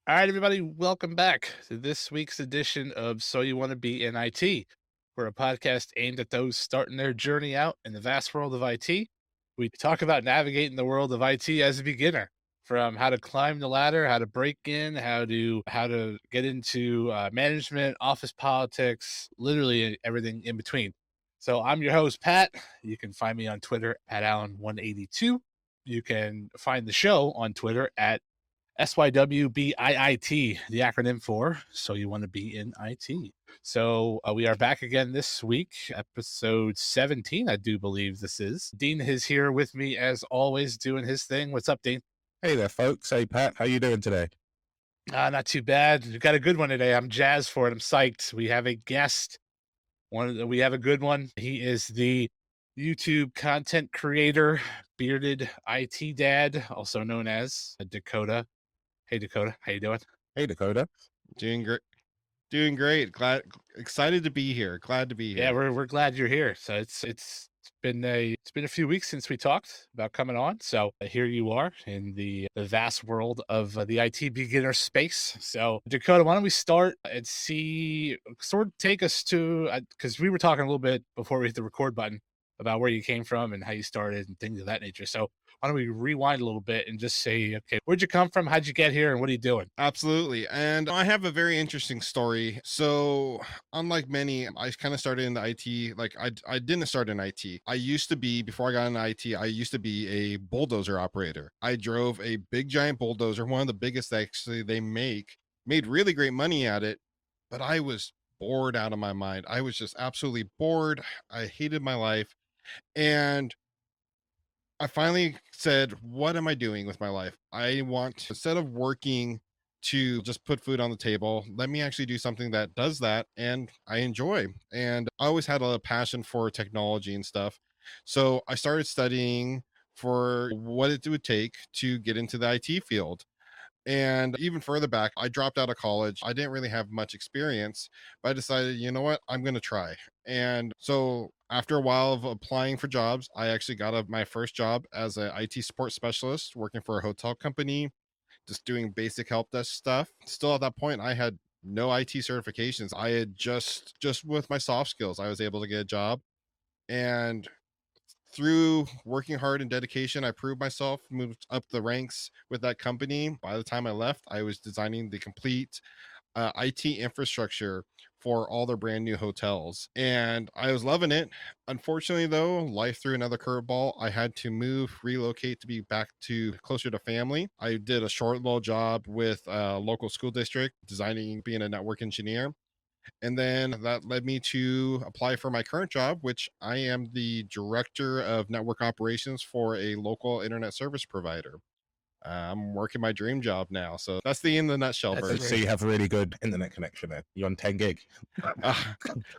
All right, everybody, welcome back to this week's edition of So You Want to Be in IT. We're a podcast aimed at those starting their journey out in the vast world of IT. We talk about navigating the world of IT as a beginner, from how to climb the ladder, how to break in, how to get into management, office politics, literally everything in between. So I'm your host, Pat. You can find me on Twitter at Allen182. You can find the show on Twitter at SYWBIIT, the acronym for So You Want to Be in IT. So we are back again this week, episode 17, I do believe this is. Dean is here with me as always, doing his thing. What's up, Dean? Hey there, folks. Hey, Pat. How you doing today? Not too bad. We've got a good one today. I'm jazzed for it. I'm psyched. We have a guest. We have a good one. He is the YouTube content creator, Bearded IT Dad, also known as Dakota. Hey, Dakota. How you doing? Hey, Dakota. Doing great. Doing great. Excited to be here. Glad to be here. Yeah, we're glad you're here. So it's been a few weeks since we talked about coming on. So here you are in the vast world of the IT beginner space. So Dakota, why don't we start and sort of take us to because we were talking a little bit before we hit the record button about where you came from and how you started and things of that nature. So why don't we rewind a little bit and just say, okay, where'd you come from? How'd you get here? And what are you doing? Absolutely. And I have a very interesting story. So, unlike many, I kind of started in the IT. Like, I didn't start in IT. I used to be, before I got into IT, I used to be a bulldozer operator. I drove a big giant bulldozer, one of the biggest actually they made really great money at it. But I was bored out of my mind. I was just absolutely bored. I hated my life. And I finally said, what am I doing with my life? I want, instead of working to just put food on the table, let me actually do something that does that and I enjoy. And I always had a passion for technology and stuff. So I started studying for what it would take to get into the IT field. And even further back, I dropped out of college. I didn't really have much experience, but I decided, you know what, I'm going to try. And so after a while of applying for jobs, I actually got my first job as an IT support specialist working for a hotel company, just doing basic help desk stuff. Still at that point, I had no IT certifications. I had just with my soft skills, I was able to get a job. And through working hard and dedication, I proved myself, moved up the ranks with that company. By the time I left, I was designing the complete IT infrastructure for all their brand new hotels. And I was loving it. Unfortunately, though, life threw another curveball. I had to relocate to be back to closer to family. I did a short little job with a local school district, designing, being a network engineer. And then that led me to apply for my current job, which I am the director of network operations for a local internet service provider. I'm working my dream job now. So that's the in the nutshell That's version. So you have a really good internet connection there. You're on 10 gig. Uh,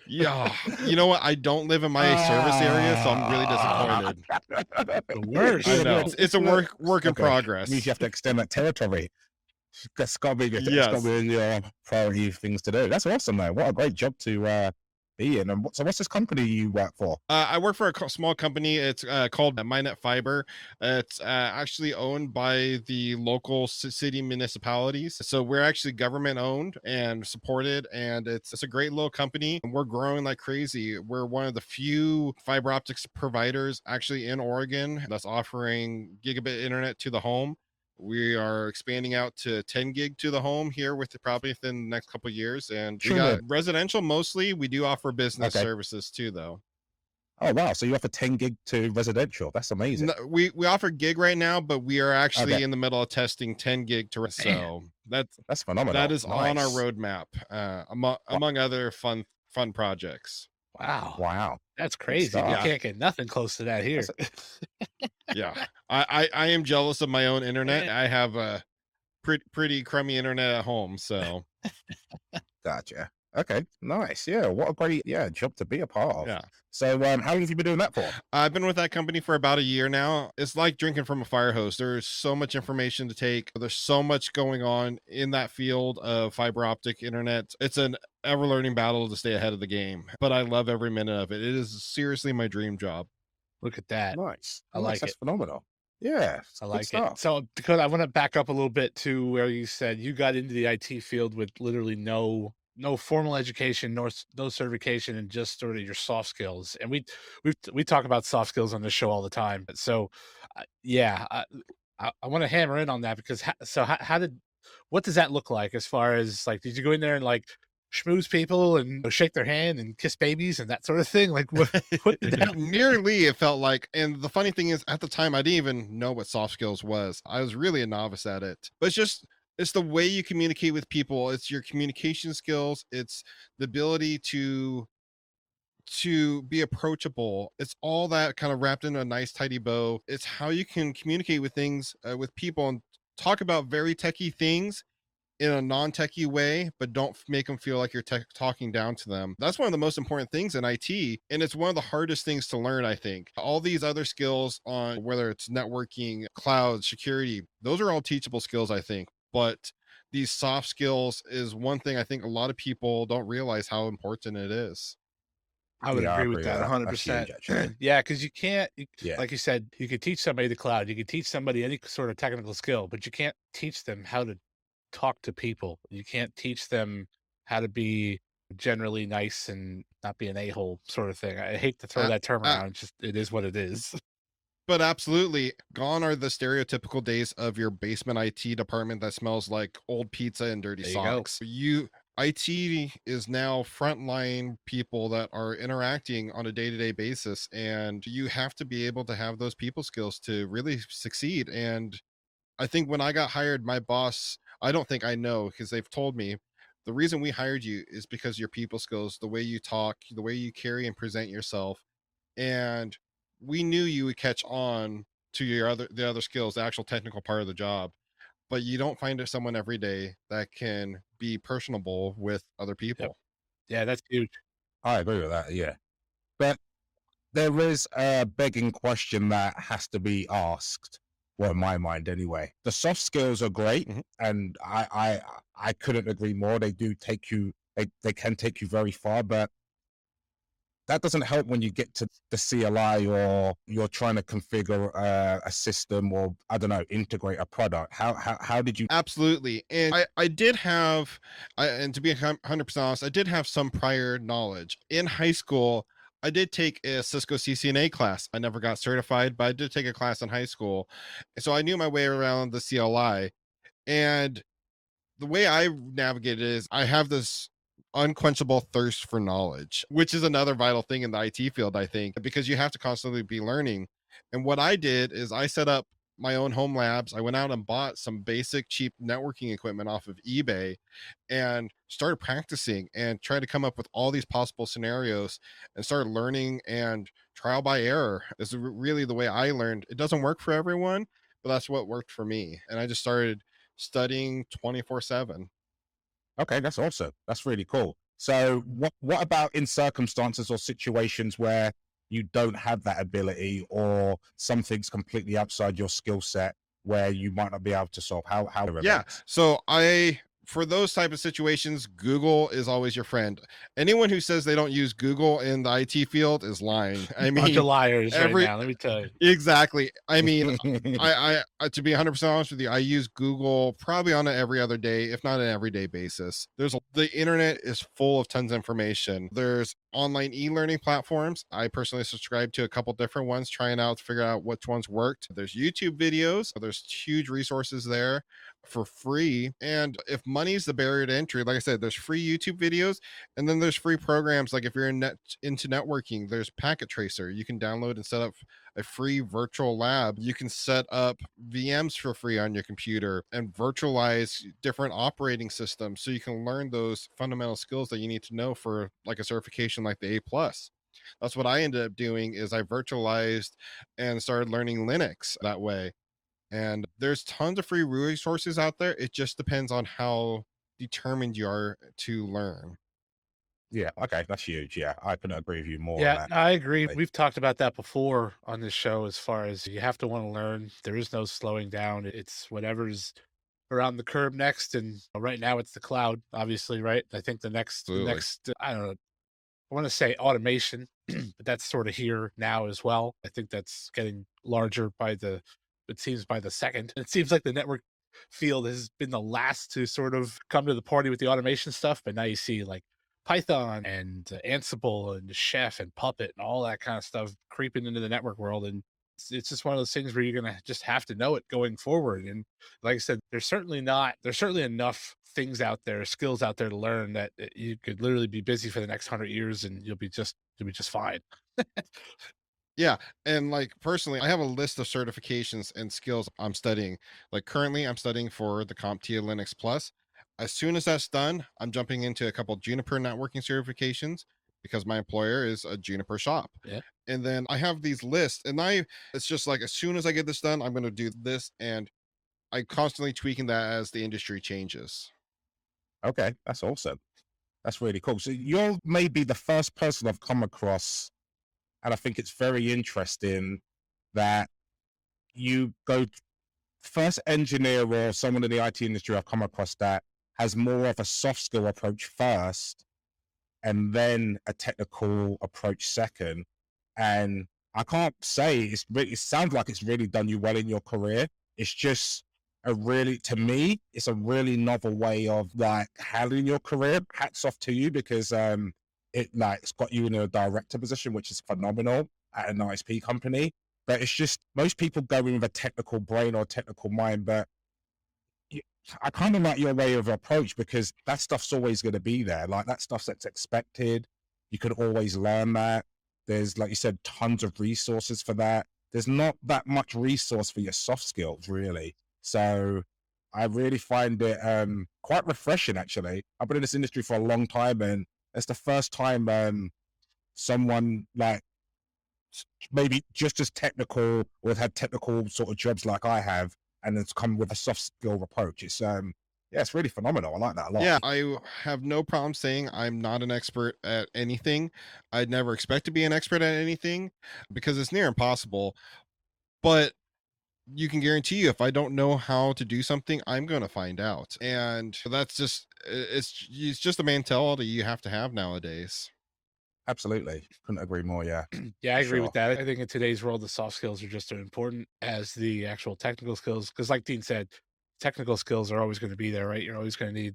yeah. You know what? I don't live in my service area, so I'm really disappointed. The worst. I know. It's a work in Okay. progress. Means you have to extend that territory. That's got to be your, Yes. it's got to be your priority things to do. That's awesome, though. What a great job to be in. And so what's this company you work for? I work for a small company. It's called MyNet Fiber. It's actually owned by the local city municipalities. So we're actually government owned and supported, and it's a great little company. We're growing like crazy. We're one of the few fiber optics providers actually in Oregon that's offering gigabit internet to the home. We are expanding out to 10 gig to the home here probably within the next couple of years. And we got residential mostly. We do offer business services too, though. Oh, wow. So you offer 10 gig to residential. That's amazing. No, we offer gig right now, but we are actually in the middle of testing 10 gig to so that's phenomenal. that is on our roadmap, among other fun projects. Wow. That's crazy. You can't get nothing close to that here. Yeah. I am jealous of my own internet. I have a pretty crummy internet at home, so. Gotcha. Okay, nice. Yeah, what a great job to be a part of. Yeah. So how long have you been doing that for? I've been with that company for about a year now. It's like drinking from a fire hose. There's so much information to take. There's so much going on in that field of fiber optic internet. It's an ever learning battle to stay ahead of the game, but I love every minute of it. It is seriously my dream job. Look at that. Nice. I like That's it. phenomenal. Yeah, I it's good like it. stuff. So, because I want to back up a little bit to where you said you got into the IT field with literally no formal education nor no certification and just sort of your soft skills. And we talk about soft skills on this show all the time. So, yeah, I want to hammer in on that because how did what does that look like as far as like did you go in there and like schmooze people and shake their hand and kiss babies and that sort of thing? Like what did that Nearly, it felt like. And the funny thing is, at the time, I didn't even know what soft skills was. I was really a novice at it. But it's the way you communicate with people. It's your communication skills. It's the ability to be approachable. It's all that kind of wrapped in a nice tidy bow. It's how you can communicate with things with people and talk about very techie things in a non-techie way, but don't make them feel like you're talking down to them. That's one of the most important things in IT, and it's one of the hardest things to learn, I think. All these other skills on whether it's networking, cloud, security, those are all teachable skills, I think. But these soft skills is one thing I think a lot of people don't realize how important it is. I would Yeah, I agree with agree with that that. That's huge, 100%. actually. Yeah, because you can't Yeah, like you said, you could teach somebody the cloud, you could teach somebody any sort of technical skill, but you can't teach them how to talk to people. You can't teach them how to be generally nice and not be an a-hole sort of thing. I hate to throw Uh, that term uh, around, it's just it is what it is. but absolutely, gone are the stereotypical days of your basement IT department that smells like old pizza and dirty There you go. socks. You IT is now frontline people that are interacting on a day-to-day basis, and you have to be able to have those people skills to really succeed. And I think when I got hired, my boss, I don't think I know because they've told me the reason we hired you is because your people skills, the way you talk, the way you carry and present yourself, and we knew you would catch on to the other skills, the actual technical part of the job. But you don't find someone every day that can be personable with other Yep. people. Yeah, that's huge. I agree with that. Yeah, but there is a begging question that has to be asked. Well, in my mind, anyway. The soft skills are great, Mhm. and I couldn't agree more. They do take you. They can take you very far, but that doesn't help when you get to the CLI or you're trying to configure a system or I don't know, integrate a product. How did you? Absolutely. And I did have, and to be 100% honest, I did have some prior knowledge. In high school, I did take a Cisco CCNA class. I never got certified, but I did take a class in high school. So I knew my way around the CLI. And the way I navigate it is I have this unquenchable thirst for knowledge, which is another vital thing in the IT field, I think, because you have to constantly be learning. And what I did is I set up my own home labs. I went out and bought some basic cheap networking equipment off of eBay and started practicing and tried to come up with all these possible scenarios and started learning and trial by error is really the way I learned. It doesn't work for everyone, but that's what worked for me. And I just started studying 24/7. Okay, that's awesome. That's really cool. So what about in circumstances or situations where you don't have that ability or something's completely outside your skill set where you might not be able to solve how Yeah. events? So I for those type of situations, Google is always your friend. Anyone who says they don't use Google in the IT field is lying. I Bunch of mean, liars right every now, let me tell you. exactly. I mean, to be 100% honest with you, I use Google probably on an every other day, if not an everyday basis. The internet is full of tons of information. There's online e-learning platforms. I personally subscribe to a couple different ones, trying out to figure out which ones worked. There's YouTube videos. There's huge resources there for free. And if money's the barrier to entry, like I said, there's free YouTube videos, and then there's free programs. Like if you're into networking, there's Packet Tracer. You can download and set up a free virtual lab. You can set up VMs for free on your computer and virtualize different operating systems so you can learn those fundamental skills that you need to know for like a certification like the A+. That's what I ended up doing is I virtualized and started learning Linux that way. And there's tons of free resources out there. It just depends on how determined you are to learn. Yeah, okay, that's huge. Yeah, I couldn't agree with you more on Yeah, that. I agree. Like, We've talked about that before on this show as far as you have to want to learn. There is no slowing down. It's whatever's around the curb next. And right now it's the cloud, obviously, right? I think the Absolutely. next, I don't know, I want to say automation, but that's sort of here now as well. I think that's getting larger by the it seems, by the second. It seems like the network field has been the last to sort of come to the party with the automation stuff, but now you see like Python and Ansible and Chef and Puppet and all that kind of stuff creeping into the network world. And it's just one of those things where you're going to just have to know it going forward. And like I said, there's certainly enough things out there, skills out there to learn that you could literally be busy for the next 100 years and you'll be just fine. Yeah, and like personally, I have a list of certifications and skills I'm studying. Like currently, I'm studying for the CompTIA Linux Plus. As soon as that's done, I'm jumping into a couple Juniper networking certifications because my employer is a Juniper shop. Yeah. And then I have these lists, and it's just like as soon as I get this done, I'm going to do this, and I constantly tweaking that as the industry changes. Okay, that's awesome. That's really cool. So you're maybe the first person I've come across, and I think it's very interesting that you go first engineer or someone in the IT industry I've come across that has more of a soft skill approach first and then a technical approach second. And I can't say it sounds like it's really done you well in your career. It's just to me, it's a really novel way of like handling your career. Hats off to you because it's got you in a director position, which is phenomenal at an ISP company. But it's just most people go in with a technical brain or technical mind, but you, I kind of like your way of approach because that stuff's always going to be there. Like that stuff that's expected. You could always learn that. There's, like you said, tons of resources for that. There's not that much resource for your soft skills, really. So I really find it quite refreshing, actually. I've been in this industry for a long time, and it's the first time someone like maybe just as technical or have had technical sort of jobs like I have, and it's come with a soft skill approach. It's yeah, it's really phenomenal. I like that a lot. Yeah, I have no problem saying I'm not an expert at anything. I'd never expect to be an expert at anything because it's near impossible. But you can guarantee you if I don't know how to do something, I'm going to find out. And that's just it's just a mentality you have to have nowadays. Absolutely. Couldn't agree more. Yeah, Yeah, I for agree with sure. that. I think in today's world, the soft skills are just as important as the actual technical skills. Because, like Dean said, technical skills are always going to be there, right? You're always going to need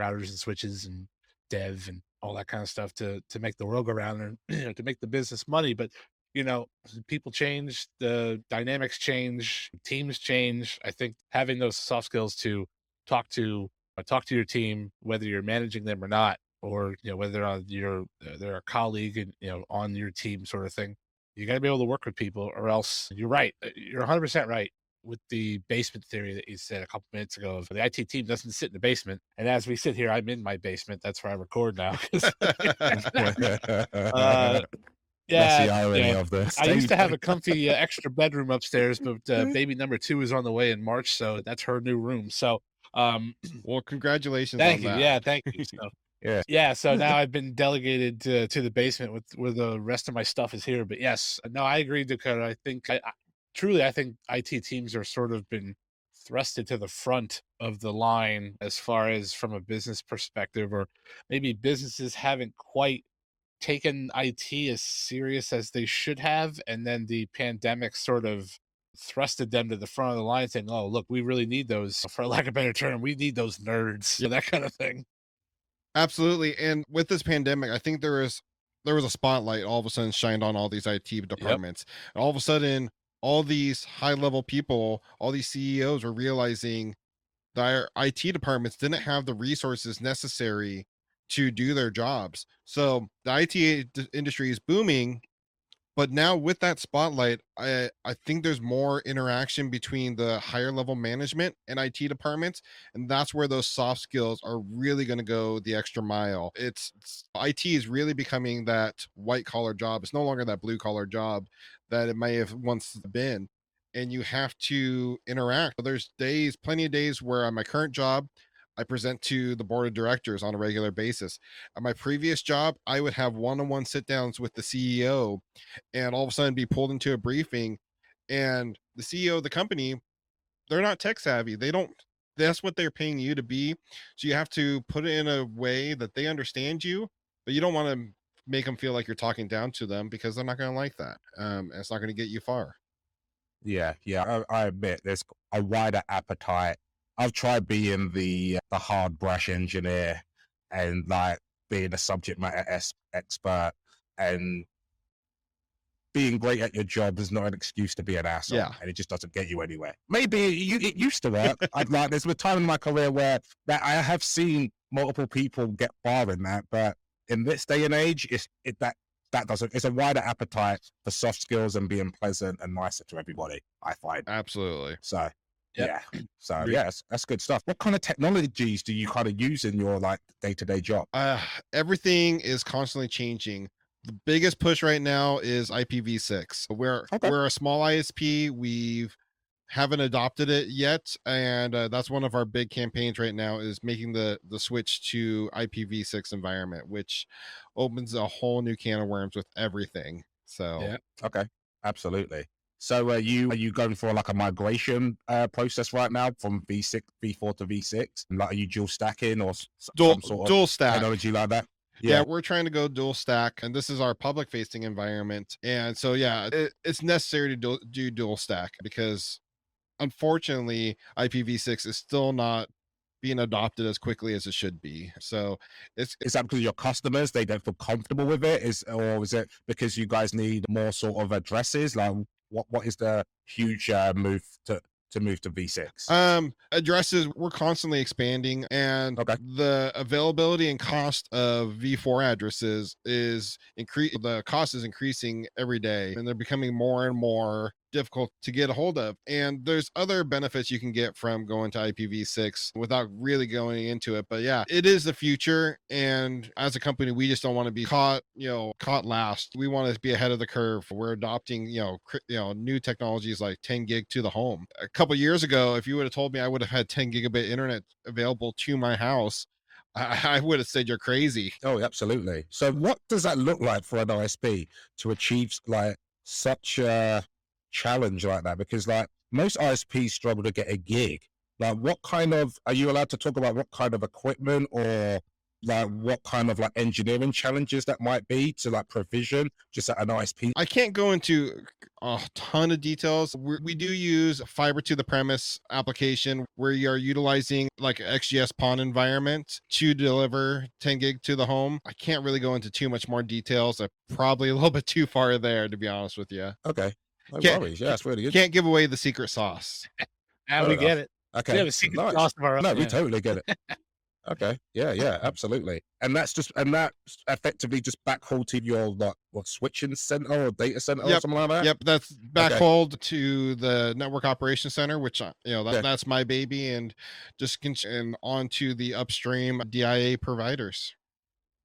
routers and switches and dev and all that kind of stuff to make the world go round and to make the business money. But people change, the dynamics change, teams change. I think having those soft skills to talk to talk to your team, whether you're managing them or not, or whether they're a colleague and on your team sort of thing. You got to be able to work with people, or else you're right. You're 100% right with the basement theory that you said a couple minutes ago. Of the IT team doesn't sit in the basement, and as we sit here, I'm in my basement. That's where I record now. uh, That's yeah, the irony of the I used to have a statement. comfy extra bedroom upstairs, but baby number two is on the way in March, so that's her new room. So, um, Well, congratulations thank on you. that. Yeah, thank you. So, Yeah, yeah, so now I've been delegated to the basement with where the rest of my stuff is here. But yes, no, I agree, Dakota. I think truly, I think IT teams are sort of been thrusted to the front of the line as far as from a business perspective, or maybe businesses haven't quite taken IT as serious as they should have, and then the pandemic sort of thrusted them to the front of the line, saying, "Oh, look, we really need those, for lack of a better term, we need those nerds," that kind of thing. Absolutely. And with this pandemic, I think there was a spotlight all of a sudden shined on all these IT Yep. departments. And all of a sudden, all these high level people, all these CEOs were realizing their IT departments didn't have the resources necessary to do their jobs. So the industry is booming, but now with that spotlight, I think there's more interaction between the higher level management and IT departments, and that's where those soft skills are really going to go the extra mile. IT is really becoming that white collar job. It's no longer that blue collar job that it may have once been, and you have to interact. There's days, plenty of days where on my current job, I present to the board of directors on a regular basis. At my previous job, I would have one-on-one sit downs with the CEO and all of a sudden be pulled into a briefing, and the CEO of the company, they're not tech savvy. They don't That's what they're paying you to be. So you have to put it in a way that they understand you, but you don't want to make them feel like you're talking down to them because they're not going to like that. And it's not going to get you far. Yeah. I admit there's a wider appetite. I've tried being the hard brush engineer and like being a subject matter expert, and being great at your job is not an excuse to be an asshole, Yeah, and it just doesn't get you anywhere. Maybe it used to work. I'd like there's a time in my career where that I have seen multiple people get far in that, but in this day and age, that doesn't. It's a wider appetite for soft skills and being pleasant and nicer to everybody, I find. absolutely. So Yep. yeah, so Agreed. yeah, that's good stuff. What kind of technologies do you kind of use in your like day-to-day job? Everything is constantly changing. The biggest push right now is IPv6. Okay. We're a small ISP. We've haven't adopted it yet, and that's one of our big campaigns right now is making the switch to IPv6 environment, which opens a whole new can of worms with everything. So Yeah. Okay, absolutely. So are you going for like a migration process right now from V4 to V6? Like, are you dual stacking or some sort of dual stack. technology like that? Yeah, Yeah. we're trying to go dual stack, and this is our public facing environment. And so, yeah, it's necessary to do dual stack because unfortunately, IPv6 is still not being adopted as quickly as it should be. So it's Is that because your customers they don't feel comfortable with it? Or is it because you guys need more sort of addresses? Like what is the huge move to move to V6? addresses we're constantly expanding, and Okay. the availability and cost of v4 addresses is increase the cost is increasing every day, and they're becoming more and more difficult to get a hold of. And there's other benefits you can get from going to IPv6 without really going into it, but yeah, it is the future. And as a company, we just don't want to be caught last. We want to be ahead of the curve. We're adopting new technologies like 10 gig to the home. A couple years ago, if you would have told me I would have had 10 gigabit internet available to my house, I would have said you're crazy. Oh, absolutely. So what does that look like for an ISP to achieve like such a challenge like that? Because like most ISPs struggle to get a gig. Like what kind of, are you allowed to talk about what kind of equipment or like what kind of like engineering challenges that might be to like provision just at an ISP? I can't go into a ton of details. We do use fiber to the premise application where you are utilizing like an XGS PON environment to deliver 10 gig to the home. I can't really go into too much more details. I'm probably a little bit too far there, to be honest with you. Okay. No Can't worries. Yeah, that's really good. can't give away the secret sauce. Now Fair we get enough. it. We Okay. have a secret Nice. sauce of our own. No, we Yeah. totally get it. Okay. Yeah, absolutely. And that's effectively just backhaul to your like what switching center or data center or Yep. something like that. Yep, that's Okay. backhauled to the network operations center, which Yeah. that's my baby, and and onto the upstream DIA providers.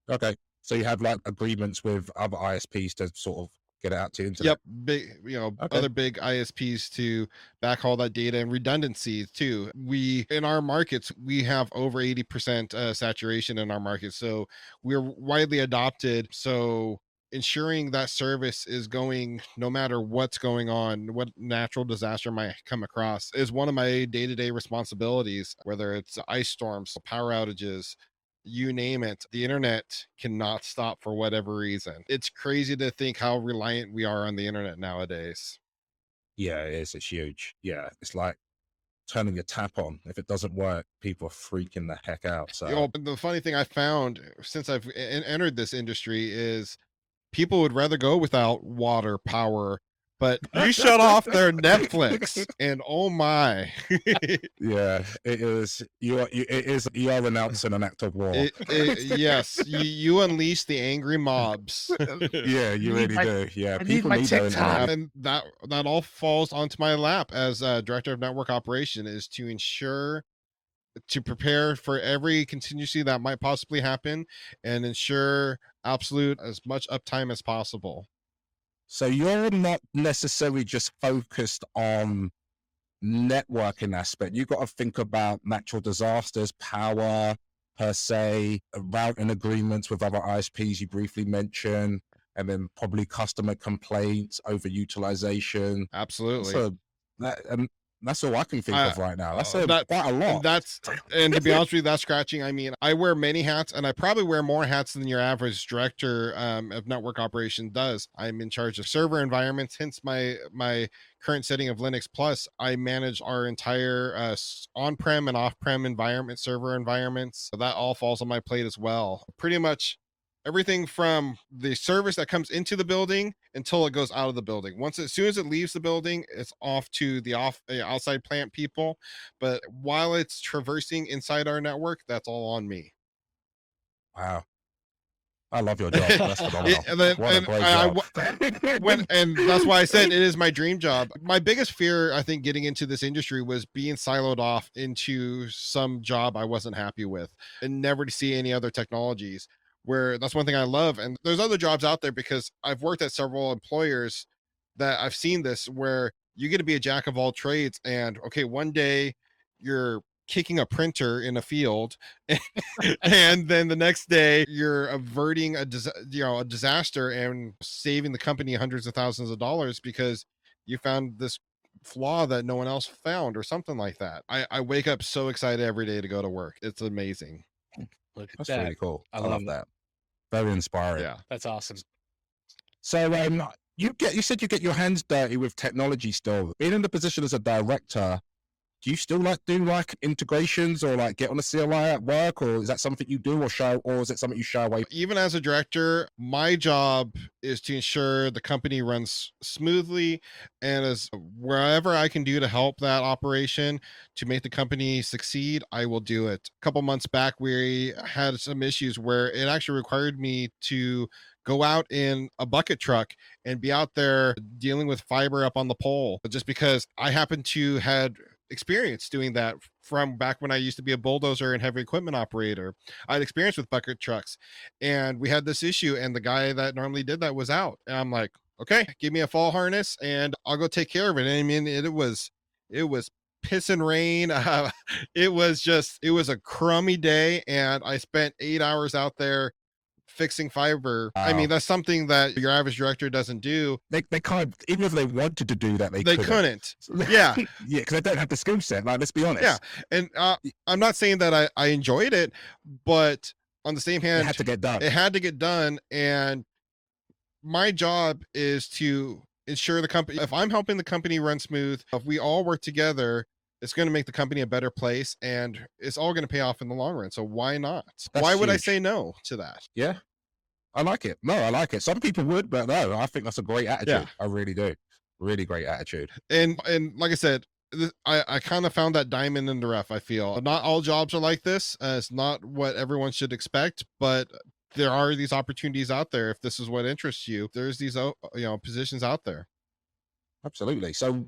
Okay. So you have like agreements with other ISPs to sort of get it out to the internet. Yep, big Okay. other big ISPs to backhaul that data, and redundancy too. We in our markets we have over 80% saturation in our market, so we're widely adopted. So ensuring that service is going no matter what's going on, what natural disaster might come across, is one of my day-to-day responsibilities. Whether it's ice storms, power outages, you name it, the internet cannot stop for whatever reason. It's crazy to think how reliant we are on the internet nowadays. Yeah, it is. It's huge. Yeah. It's like turning your tap on. If it doesn't work, people are freaking the heck out. So But the funny thing I found since I've entered this industry is people would rather go without water, power, but you shut off their Netflix, and oh my. yeah, it is. You are announcing an act of war. Yes, you unleash the angry mobs. Yeah, you need really my- do. Yeah, I need people my need their TikTok. internet. And that all falls onto my lap as director of network operation, is to ensure to prepare for every contingency that might possibly happen and ensure absolute as much uptime as possible. So you're not necessarily just focused on networking aspect. You've got to think about natural disasters, power per se, routing agreements with other ISPs you briefly mentioned, and then probably customer complaints, overutilization. Absolutely. So that That's all I can think I of right now. That's that quite a and lot. that's and to be honest with you, that's scratching. I mean, I wear many hats, and I probably wear more hats than your average director of network operation does. I'm in charge of server environments, hence my current setting of Linux Plus. I manage our entire on-prem and off-prem environment, server environments. So that all falls on my plate as well. Pretty much everything from the service that comes into the building until it goes out of the building. As soon as it leaves the building, it's off to the outside plant people. But while it's traversing inside our network, that's all on me. Wow. I love your job. That's phenomenal. And then, What a and great I, job. and that's why I said it is my dream job. My biggest fear, I think, getting into this industry was being siloed off into some job I wasn't happy with and never to see any other technologies. Where that's one thing I love. And there's other jobs out there because I've worked at several employers that I've seen this where you get to be a jack of all trades. And okay, one day you're kicking a printer in a field and then the next day you're averting a disaster and saving the company hundreds of thousands of dollars because you found this flaw that no one else found or something like that. I wake up so excited every day to go to work. It's amazing. Look at That's that. really cool. I I love love that. Very inspiring. Yeah. That's awesome. So you said you get your hands dirty with technology still. Being in the position as a director, do you still do integrations or get on a CLI at work, or is that something you do or is it something you shy away? Even as a director, my job is to ensure the company runs smoothly, and as wherever I can do to help that operation to make the company succeed, I will do it. A couple months back, we had some issues where it actually required me to go out in a bucket truck and be out there dealing with fiber up on the pole just because I happen to had experience doing that from back when I used to be a bulldozer and heavy equipment operator. I had experience with bucket trucks, and we had this issue, and the guy that normally did that was out. And I'm like, okay, give me a fall harness, and I'll go take care of it. And I mean, it was piss and rain. It was a crummy day, and I spent 8 hours out there fixing fiber. I mean, Wow. that's something that your average director doesn't do. They can't, even if they wanted to do that, they couldn't. Yeah. Yeah, because they don't have the skill set. Let's be honest. Yeah. And I'm not saying that I enjoyed it, but on the same It hand, had to get done. it had to get done. And my job is to ensure the company, if I'm helping the company run smooth, if we all work together, it's going to make the company a better place, and it's all going to pay off in the long run. So why not? That's Why would I huge. say no to that? Yeah, I like it. No, I like it. Some people would, but no, I think that's a great attitude. Yeah. I really do. Really great attitude. And like I said, I kind of found that diamond in the rough. I feel not all jobs are like this. It's not what everyone should expect, but there are these opportunities out there. If this is what interests you, there's these positions out there. Absolutely. So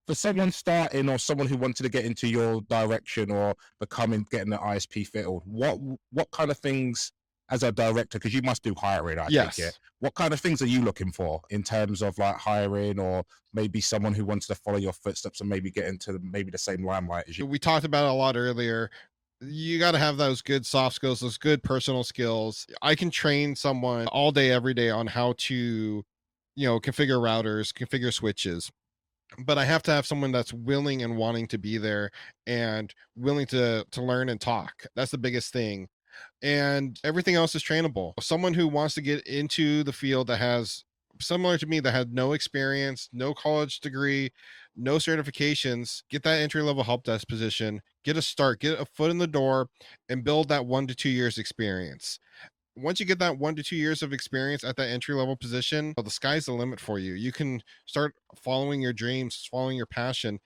for someone starting or someone who wanted to get into your direction or getting an ISP field, what kind of things as a director, because you must do hiring, I Yes. think, what kind of things are you looking for in terms of hiring, or maybe someone who wants to follow your footsteps and maybe get into maybe the same limelight as you? We talked about it a lot earlier. You got to have those good soft skills, those good personal skills. I can train someone all day, every day on how to, configure routers, configure switches. But I have to have someone that's willing and wanting to be there and willing to learn and talk. That's the biggest thing. And everything else is trainable. Someone who wants to get into the field that has similar to me, that had no experience, no college degree, no certifications, get that entry level help desk position, get a start, get a foot in the door, and build that 1 to 2 years experience. Once you get that 1 to 2 years of experience at that entry level position, the sky's the limit for you. You can start following your dreams, following your passion.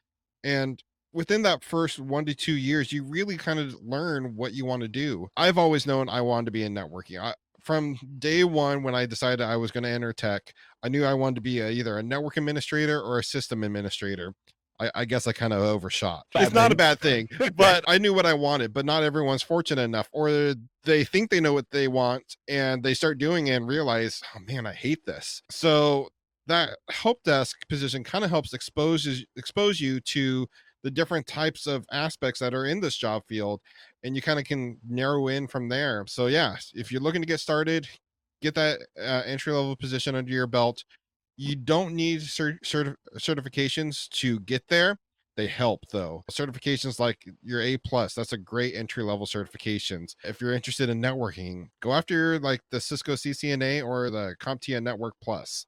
And within that first 1 to 2 years, you really kind of learn what you want to do. I've always known I wanted to be in networking. From day one, when I decided I was going to enter tech, I knew I wanted to be either a network administrator or a system administrator. I guess I kind of overshot. It's not a bad thing, but I knew what I wanted, but not everyone's fortunate enough, or they think they know what they want and they start doing it and realize, oh man, I hate this. So that help desk position kind of helps expose you to the different types of aspects that are in this job field, and you kind of can narrow in from there. So yeah, if you're looking to get started, get that entry level position under your belt. You don't need certifications to get there. They help though. Certifications like your A+, that's a great entry level certifications. If you're interested in networking, go after like the Cisco CCNA or the CompTIA Network Plus.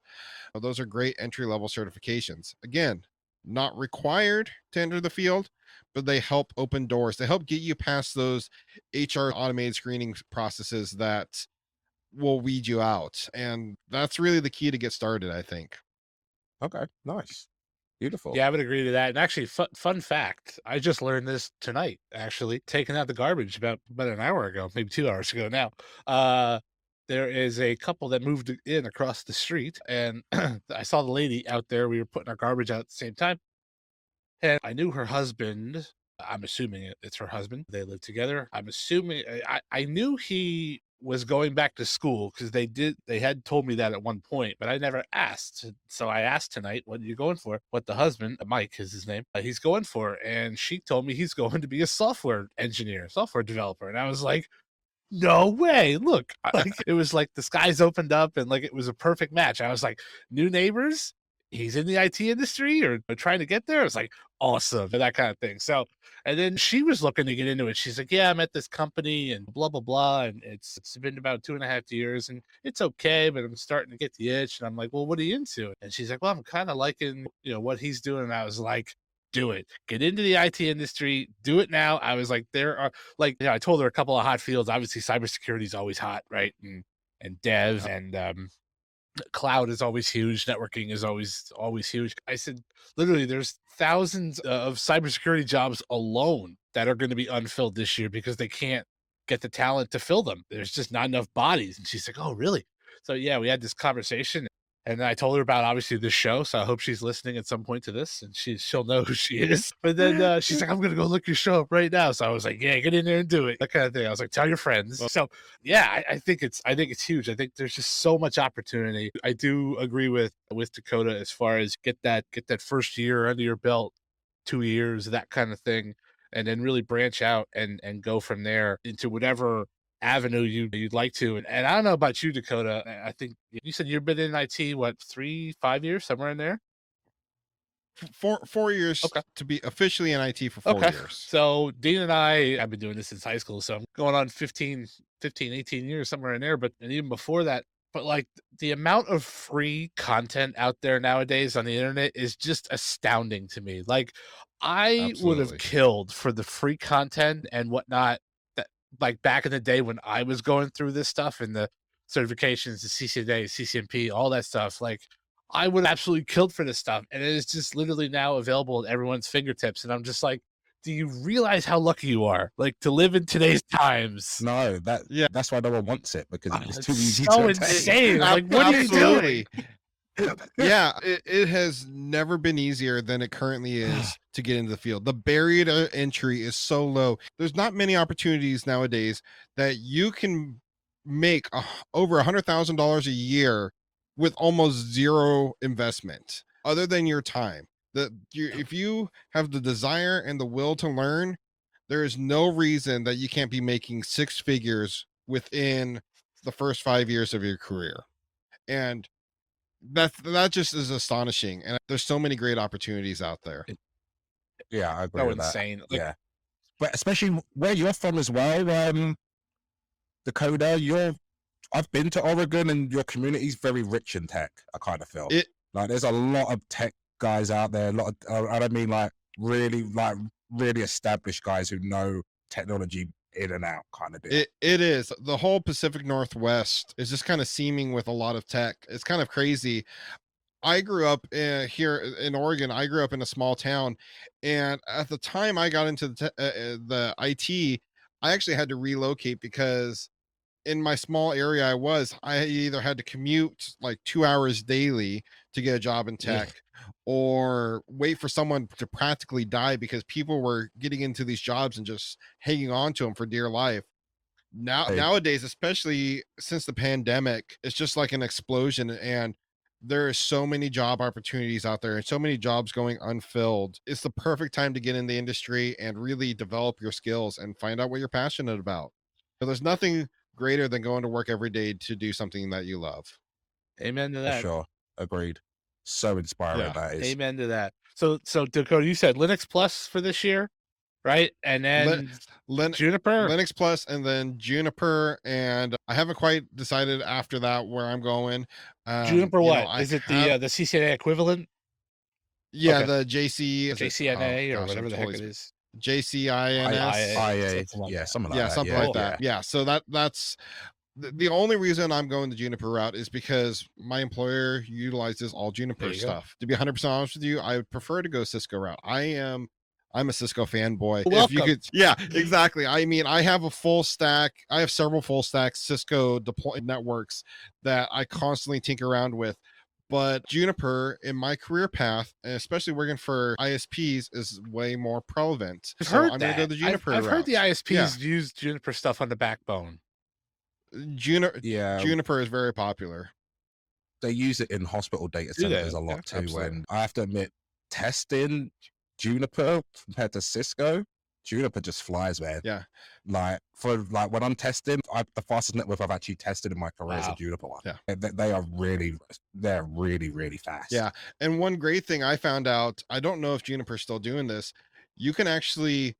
Those are great entry level certifications. Again, not required to enter the field, but they help open doors. They help get you past those HR automated screening processes that will weed you out. And that's really the key to get started, I think. Okay, nice, beautiful. Yeah, I would agree to that. And actually, fun fact, I just learned this tonight, actually, taking out the garbage about an hour ago, maybe 2 hours ago now. Uh, there is a couple that moved in across the street, and I saw the lady out there. We were putting our garbage out at the same time, and I knew her husband. I'm assuming it's her husband. They live together. I'm assuming I knew he was going back to school because they had told me that at one point, but I never asked. So I asked tonight, "What are you going for?" What the husband, Mike is his name, he's going for, and she told me he's going to be a software engineer, software developer, and I was like, no way. Look, like it was like the skies opened up and like it was a perfect match. I was like, new neighbors, he's in the IT industry or trying to get there. I was like, awesome, that kind of thing. So, and then she was looking to get into it. She's like, yeah, I'm at this company and blah, blah, blah. And it's been about 2.5 years and it's okay, but I'm starting to get the itch. And I'm like, well, what are you into? And she's like, well, I'm kind of liking, what he's doing. And I was like, do it. Get into the IT industry. Do it now. I was like, I told her a couple of hot fields. Obviously, cybersecurity is always hot, right? And dev Yep. and cloud is always huge. Networking is always huge. I said, literally, there's thousands of cybersecurity jobs alone that are going to be unfilled this year because they can't get the talent to fill them. There's just not enough bodies. And she's like, oh, really? So yeah, we had this conversation. And then I told her about obviously this show, so I hope she's listening at some point to this, and she'll know who she is. But then she's like, "I'm gonna go look your show up right now." So I was like, "Yeah, get in there and do it," that kind of thing. I was like, "Tell your friends." So yeah, I think it's huge. I think there's just so much opportunity. I do agree with Dakota as far as get that first year under your belt, 2 years, that kind of thing, and then really branch out and go from there into whatever avenue you'd like to. And I don't know about you, Dakota. I think you said you've been in IT, what, 3, 5 years, somewhere in there? 4 years Okay. to be officially in IT for four Okay. years. So Dean and I've been doing this since high school. So I'm going on 18 years, somewhere in there. But and even before that, but like the amount of free content out there nowadays on the internet is just astounding to me. Like I would have Absolutely. killed for the free content and whatnot that like back in the day when I was going through this stuff and the certifications, the CCNA, CCNP, all that stuff. Like I would have absolutely killed for this stuff. And it is just literally now available at everyone's fingertips. And I'm just like, do you realize how lucky you are? Like to live in today's times. No, Yeah, that's why no one wants it because it's It's too easy to so obtain. insane. I'm like, what are you doing? absolutely. Yeah, it has never been easier than it currently is to get into the field. The barrier to entry is so low. There's not many opportunities nowadays that you can make over $100,000 a year with almost zero investment, other than your time. If you have the desire and the will to learn, there is no reason that you can't be making six figures within the first 5 years of your career. And that just is astonishing, and there's so many great opportunities out there. It's Yeah, I agree so with that. insane. Like, Yeah, but especially where you're from as well, Dakota. I've been to Oregon, and your community's very rich in tech. I kind of feel It like there's a lot of tech guys out there. A lot of, I don't mean like really established guys who know technology in and out, kind of deal. it is. The whole Pacific Northwest is just kind of seeming with a lot of tech. It's kind of crazy. I grew up here in Oregon. I grew up in a small town, and at the time I got into the IT, I actually had to relocate because in my small area I either had to commute like 2 hours daily to get a job in ugh, tech, or wait for someone to practically die because people were getting into these jobs and just hanging on to them for dear life. Hey, Nowadays, especially since the pandemic, it's just like an explosion, and there are so many job opportunities out there and so many jobs going unfilled. It's the perfect time to get in the industry and really develop your skills and find out what you're passionate about. So there's nothing greater than going to work every day to do something that you love. amen to for that. sure, agreed. So inspiring Yeah. that is. Amen to that. So Dakota, you said Linux Plus for this year, right? And Lin- then Lin- Juniper. Linux Plus and then Juniper, and I haven't quite decided after that where I'm going. Juniper what? I Is it have the CCNA equivalent? yeah, Okay. the JC is it oh JCNA or gosh, I'm whatever the heck totally it is. JCINS. IA, IA, something like yeah, that. something like Yeah, that. something Yeah, like Cool. that. Yeah, so that's the only reason I'm going the Juniper route is because my employer utilizes all There Juniper you go. stuff. To be 100% honest with you, I would prefer to go Cisco route. I'm a Cisco fanboy. If you Welcome. could, yeah, exactly. I mean, I have a full stack. I have several full stack Cisco deployed networks that I constantly tinker around with. But Juniper in my career path, and especially working for ISPs, is way more prevalent. I've So heard I'm going to go that. the Juniper I've heard the route. Yeah, ISPs use Juniper stuff on the backbone. yeah. Juniper is very popular. They use it in hospital data Do they? centers a Okay, lot too. absolutely. And I have to admit, testing Juniper compared to Cisco, Juniper just flies, man. Yeah. Like when I'm testing, the fastest network I've actually tested in my career is a Wow. Juniper one. Yeah. They're really fast. Yeah. And one great thing I found out, I don't know if Juniper's still doing this, you can actually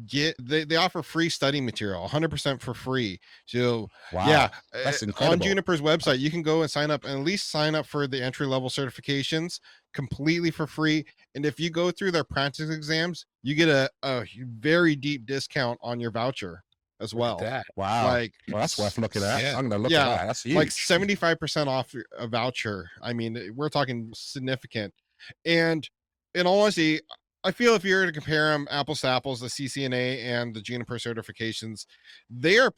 they offer free study material 100% for free. So Wow. yeah, That's on incredible. Juniper's website you can go and sign up, and at least sign up for the entry level certifications completely for free. And if you go through their practice exams, you get a very deep discount on your voucher as Look at well. that. Wow. Like Well, that's worth looking at. Yeah. I'm gonna look Yeah, at that. That's huge. like 75% off a voucher. I mean, we're talking significant. And in all honesty, I feel if you're to compare them apples to apples, the CCNA and the Juniper certifications, they are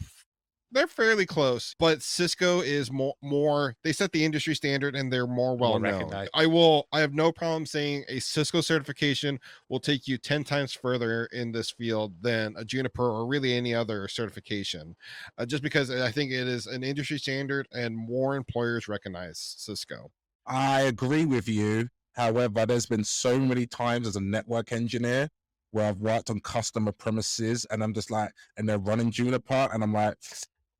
they're fairly close, but Cisco is more they set the industry standard and they're more well known. recognized. I have no problem saying a Cisco certification will take you 10 times further in this field than a Juniper or really any other certification. Just because I think it is an industry standard and more employers recognize Cisco. I agree with you. However, there's been so many times as a network engineer where I've worked on customer premises and I'm just like, and they're running Juniper, and I'm like,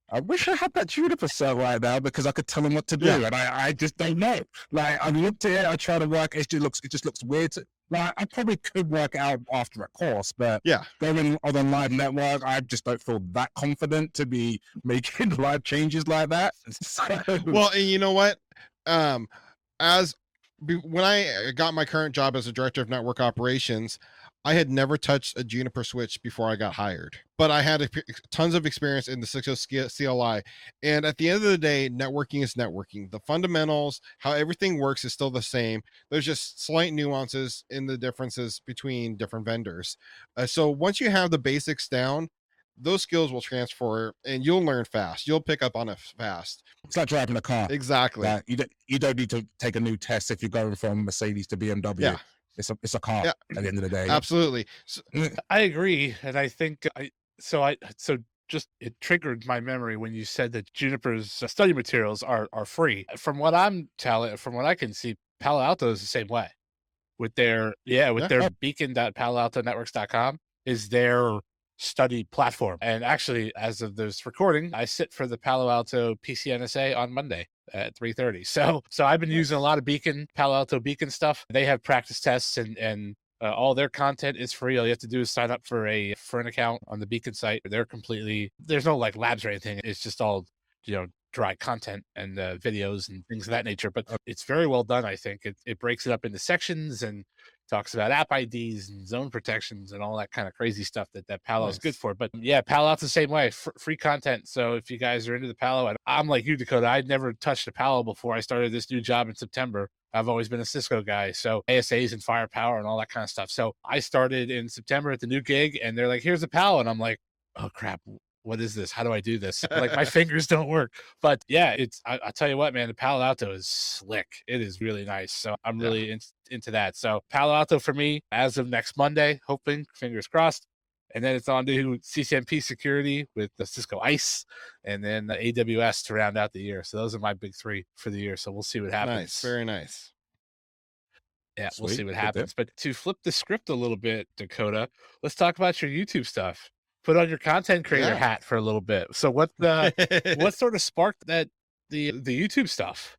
I wish I had that Juniper cert right now because I could tell them what to do. Yeah. And I just don't know. Like, I looked at it, I try to work, it just looks weird. Like, I probably could work out after a course, but Yeah. going on a live network, I just don't feel that confident to be making live changes like that. So, Well, and you know what? When I got my current job as a director of network operations, I had never touched a Juniper switch before I got hired, but I had tons of experience in the 60 CLI. And at the end of the day, networking is networking. The fundamentals, how everything works, is still the same. There's just slight nuances in the differences between different vendors. So once you have the basics down, those skills will transfer and you'll learn fast. You'll pick up on it fast. it's like driving a car. Exactly. Like, you don't need to take a new test if you're going from Mercedes to BMW. Yeah. It's a car Yeah. at the end of the day. Absolutely. So, I agree, and I think so just it triggered my memory when you said that Juniper's study materials are free. From what from what I can see, Palo Alto is the same way with their Yeah. beacon.paloaltonetworks.com is their study platform. And actually, as of this recording, I sit for the Palo Alto PCNSA on Monday at 3:30. So I've been using a lot of Palo Alto Beacon stuff. They have practice tests and all their content is free. All you have to do is sign up for an account on the Beacon site. There's no like labs or anything. It's just all, dry content and videos and things of that nature. But it's very well done, I think. It breaks it up into sections and talks about app IDs and zone protections and all that kind of crazy stuff that Palo is good for. But yeah, Palo Alto's the same way, free content. So if you guys are into the Palo, I'm like you, Dakota, I'd never touched a Palo before I started this new job in September. I've always been a Cisco guy. So ASAs and firepower and all that kind of stuff. So I started in September at the new gig and they're like, here's a Palo. And I'm like, oh crap, what is this? How do I do this? Like my fingers don't work. But yeah, I'll tell you what, man, the Palo Alto is slick. It is really nice. So I'm really into that. So Palo Alto for me as of next Monday, hoping, fingers crossed. And then it's on to CCNP security with the Cisco ICE and then the AWS to round out the year. So those are my big three for the year. So we'll see what happens. Nice. Very nice. Yeah, Sweet. we'll see what Good happens. But to flip the script a little bit, Dakota, let's talk about your YouTube stuff. Put on your content creator hat for a little bit. So what sort of sparked the YouTube stuff?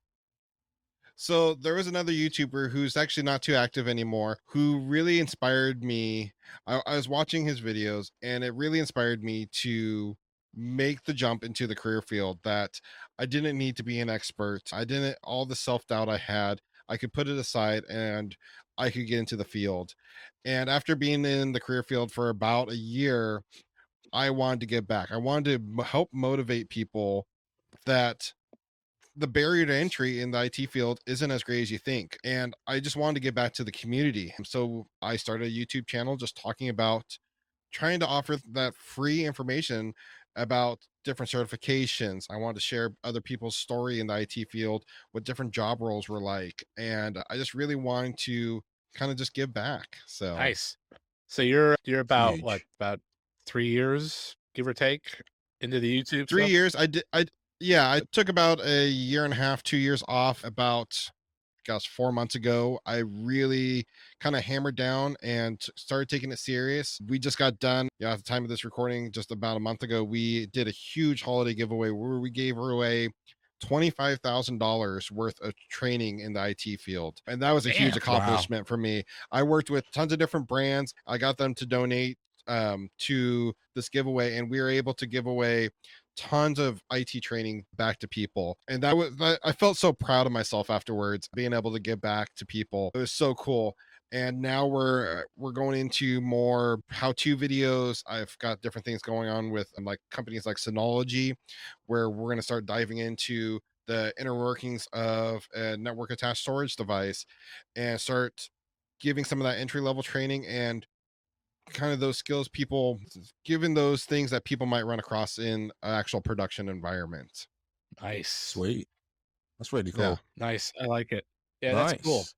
So there was another YouTuber who's actually not too active anymore who really inspired me. I was watching his videos and it really inspired me to make the jump into the career field, that I didn't need to be an expert. I didn't, all the self-doubt I had, I could put it aside and I could get into the field. And after being in the career field for about a year, I wanted to give back. I wanted to help motivate people that the barrier to entry in the IT field isn't as great as you think. And I just wanted to get back to the community. So I started a YouTube channel just talking about trying to offer that free information about different certifications. I wanted to share other people's story in the IT field, what different job roles were like. And I just really wanted to kind of just give back. So Nice. So you're about what, Huge. about 3 years, give or take, into the YouTube 3 stuff? years, yeah, I took about a year and a half, 2 years off. About, gosh, 4 months ago, I really kind of hammered down and started taking it serious. We just got done, yeah, at the time of this recording, just about a month ago, we did a huge holiday giveaway where we gave away $25,000 worth of training in the IT field. And that was a huge Damn. Wow. accomplishment for me. I worked with tons of different brands. I got them to donate to this giveaway, and we were able to give away tons of IT training back to people. And I felt so proud of myself afterwards, being able to give back to people. It was so cool. And now we're going into more how-to videos. I've got different things going on with like companies like Synology, where we're going to start diving into the inner workings of a network attached storage device and start giving some of that entry level training and kind of those skills people, given those things that people might run across in an actual production environment. Nice. Sweet. That's really Yeah. cool. Nice. I like it. Yeah, that's cool. Nice.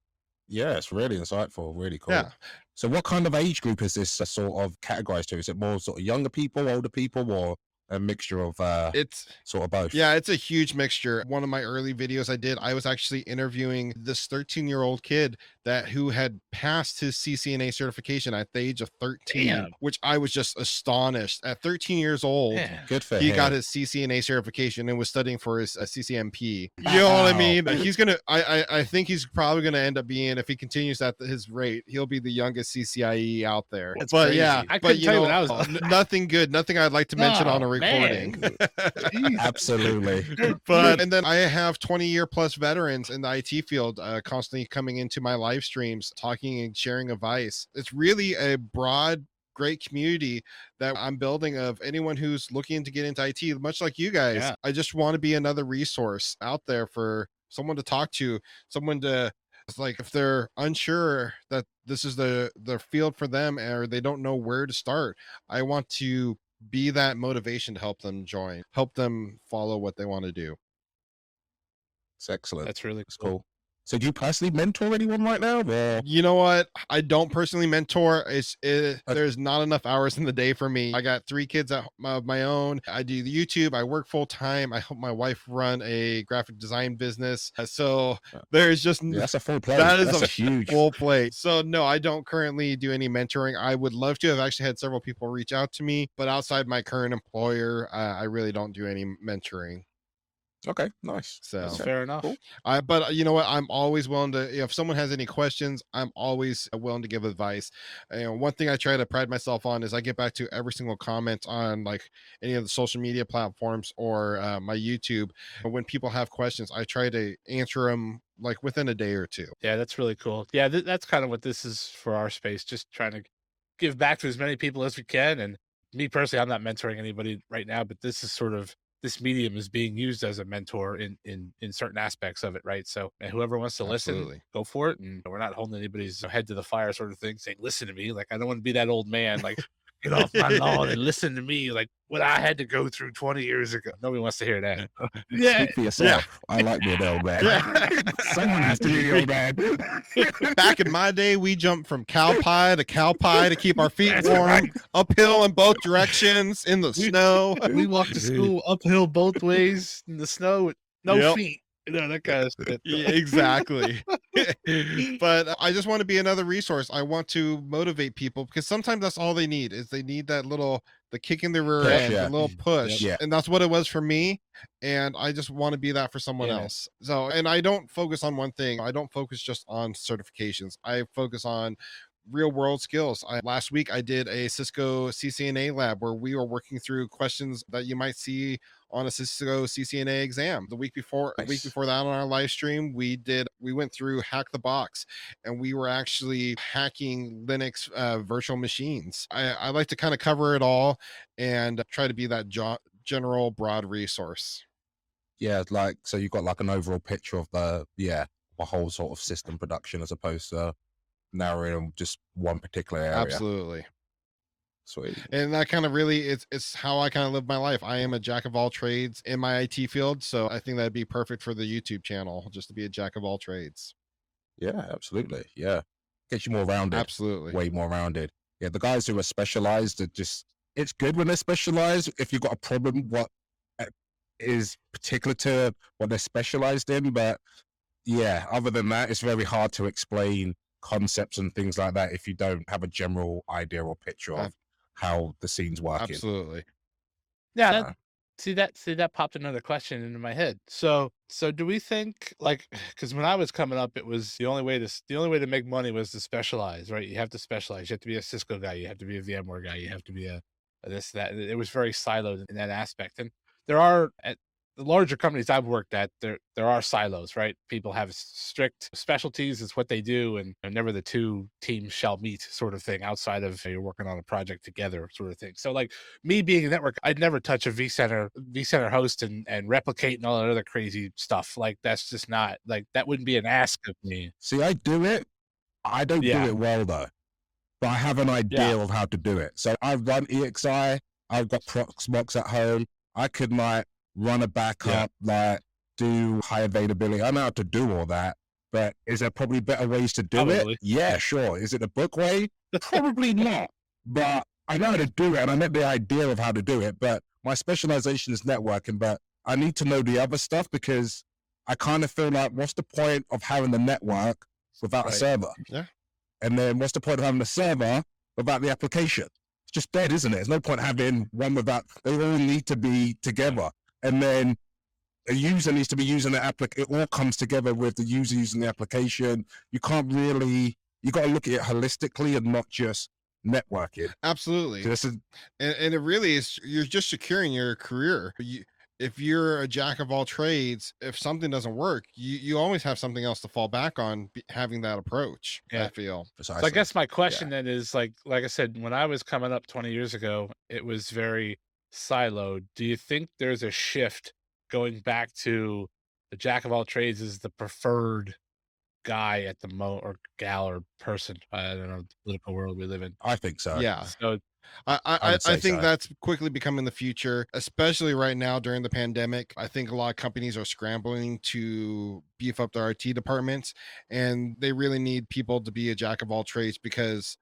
Yeah, it's really insightful. Really cool. Yeah. So, what kind of age group is this sort of categorized to? Is it more sort of younger people, older people, or a mixture of It's sort of both? Yeah, it's a huge mixture. One of my early videos I did, I was actually interviewing this 13-year-old kid who had passed his CCNA certification at the age of 13, Damn. which I was just astonished. At 13 years old, Man. Good for he him. got his CCNA certification and was studying for his CCMP. You know what I Wow. mean? He's gonna. I think he's probably gonna end up being, if he continues at his rate, he'll be the youngest CCIE out there. That's but crazy. yeah, I but couldn't you tell you know, when I was- nothing good, nothing I'd like to mention on a Oh, recording. man. Jeez. Absolutely. But and then I have 20-year plus veterans in the IT field constantly coming into my live streams, talking and sharing advice. It's really a broad, great community that I'm building of anyone who's looking to get into IT, much like you guys. Yeah. I just want to be another resource out there for someone to talk to, someone to, it's like, if they're unsure that this is the field for them or they don't know where to start, I want to be that motivation to help them join, help them follow what they want to do. It's excellent. That's really It's cool. cool. So, do you personally mentor anyone right now? Or You know what? I don't personally mentor. There's not enough hours in the day for me. I got 3 kids of my own. I do the YouTube. I work full time. I help my wife run a graphic design business. So there's just yeah, that's a full plate. that is That's a a huge. full plate. So no, I don't currently do any mentoring. I would love to. I've actually had several people reach out to me, but outside my current employer, I really don't do any mentoring. Okay, nice. So That's Okay, fair enough. cool. but you know what? I'm always willing to, if someone has any questions, I'm always willing to give advice. And one thing I try to pride myself on is I get back to every single comment on like any of the social media platforms or my YouTube. When people have questions, I try to answer them like within a day or two. Yeah, that's really cool. Yeah, that's kind of what this is for our space, just trying to give back to as many people as we can. And me personally, I'm not mentoring anybody right now, but this is sort of, this medium is being used as a mentor in certain aspects of it, right? So and whoever wants to listen, Absolutely. go for it. And we're not holding anybody's head to the fire sort of thing, saying, listen to me. Like, I don't want to be that old man, like, get off my lawn and listen to me, like what I had to go through 20 years ago. Nobody wants to hear that. Yeah. Speak for yourself. I like being the old man. Someone has to be the old man. Back in my day, we jumped from cow pie to keep our feet That's warm, right. uphill in both directions in the snow. We walked to school uphill both ways in the snow with no Yep. feet. You know, that kind of shit. Yeah, exactly. But I just want to be another resource. I want to motivate people because sometimes that's all they need is they need that little the kick in the rear Push, end, the yeah. little push. Yeah. And that's what it was for me. And I just want to be that for someone Yeah, man. else. So, and I don't focus on one thing. I don't focus just on certifications. I focus on real world skills. Last week I did a Cisco CCNA lab where we were working through questions that you might see on a Cisco CCNA exam. The week Nice. before that on our live stream, we went through Hack the Box, and we were actually hacking Linux virtual machines. I like to kind of cover it all and try to be that general broad resource. Yeah, like so you got like an overall picture of the whole sort of system production as opposed to narrowing on just one particular area. Absolutely. Sweet. And that kind of really it's how I kind of live my life. I am a jack of all trades in my IT field, so I think that'd be perfect for the YouTube channel, just to be a jack of all trades. Yeah, absolutely. Yeah. Gets you more rounded. Absolutely. Way more rounded. Yeah, the guys who are specialized are just it's good when they're specialized. If you've got a problem, what is particular to what they're specialized in, but yeah, other than that, it's very hard to explain concepts and things like that if you don't have a general idea or picture of how the scene's working. Absolutely. Yeah, see that popped another question into my head. So do we think like because when I was coming up, it was the only way to make money was to specialize, right? You have to specialize. You have to be a Cisco guy. You have to be a VMware guy. You have to be a this that. It was very siloed in that aspect. And there are at the larger companies I've worked at, there are silos, right? People have strict specialties. It's what they do, and never the two teams shall meet, sort of thing. Outside of you're working on a project together, sort of thing. So like me being a network, I'd never touch a vCenter host and replicate and all that other crazy stuff. Like that's just not like that wouldn't be an ask of me. See, I do it. I don't do it well though, but I have an idea of how to do it. So I've run EXI. I've got Proxmox at home. I could like run a backup, like do high availability. I know how to do all that, but is there probably better ways to do it? Yeah, sure. Is it the book way? Probably not, but I know how to do it and I know the idea of how to do it, but my specialization is networking, but I need to know the other stuff because I kind of feel like what's the point of having the network without a server? Yeah. And then what's the point of having a server without the application? It's just dead, isn't it? There's no point having one without, they all need to be together. And then a user needs to be using the application. It all comes together with the user using the application. You can't really, you got to look at it holistically and not just networking. Absolutely. This is, and it really is, you're just securing your career. If you're a jack of all trades, if something doesn't work, you always have something else to fall back on, having that approach. I feel. So I guess my question then is like I said, when I was coming up 20 years ago, it was very siloed. Do you think there's a shift going back to the jack of all trades is the preferred guy at the or gal or person? I don't know, the political world we live in. I think so. Yeah. So I think that's quickly becoming the future, especially right now during the pandemic. I think a lot of companies are scrambling to beef up their IT departments, and they really need people to be a jack of all trades because